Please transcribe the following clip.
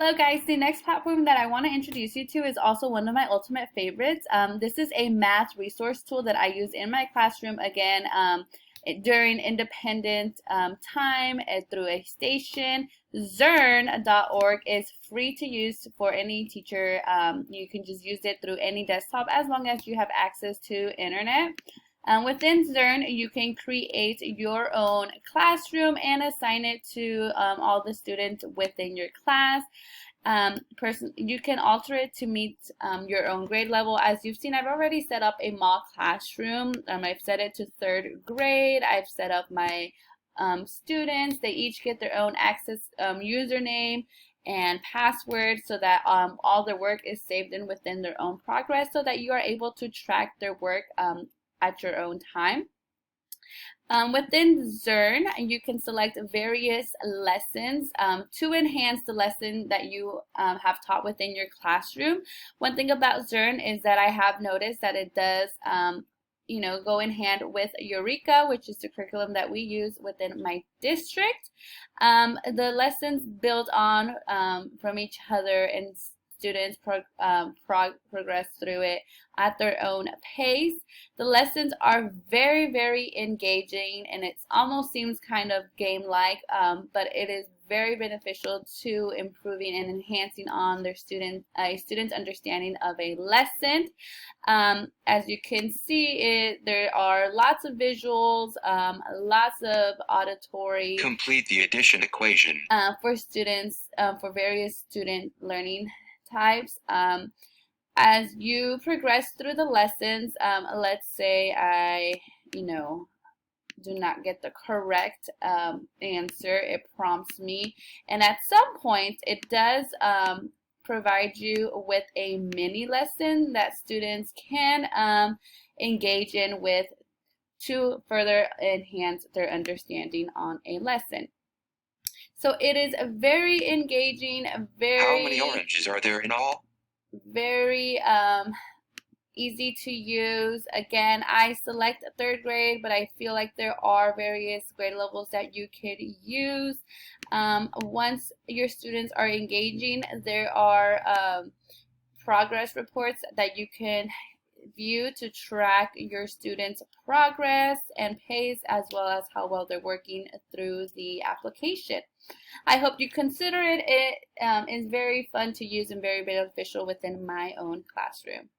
Hello guys, the next platform that I want to introduce you to is also one of my ultimate favorites. This is a math resource tool that I use in my classroom again during independent time through a station. Zearn.org is free to use for any teacher. You can just use it through any desktop as long as you have access to internet. Within Zearn, you can create your own classroom and assign it to all the students within your class. You can alter it to meet your own grade level. As you've seen, I've already set up a mock classroom. I've set it to third grade. I've set up my students. They each get their own access username and password so that all their work is saved in within their own progress so that you are able to track their work at your own time. Within Zearn, you can select various lessons to enhance the lesson that you have taught within your classroom. One thing about Zearn is that I have noticed that it does go in hand with Eureka, which is the curriculum that we use within my district. The lessons build on from each other, and students progress through it at their own pace. The lessons are very, very engaging, and it almost seems kind of game-like, but it is very beneficial to improving and enhancing on their students' understanding of a lesson. As you can see, there are lots of visuals, lots of auditory. Complete the addition equation. For students, for various student learning types. As you progress through the lessons, let's say I, do not get the correct answer, it prompts me, and at some point it does provide you with a mini lesson that students can engage in with to further enhance their understanding on a lesson. So it is a very engaging, How many oranges are there in all? Very easy to use. Again, I select third grade, but I feel like there are various grade levels that you could use. Once your students are engaging, there are progress reports that you can view to track your students' progress and pace, as well as how well they're working through the application. I hope you consider it. It is very fun to use and very beneficial within my own classroom.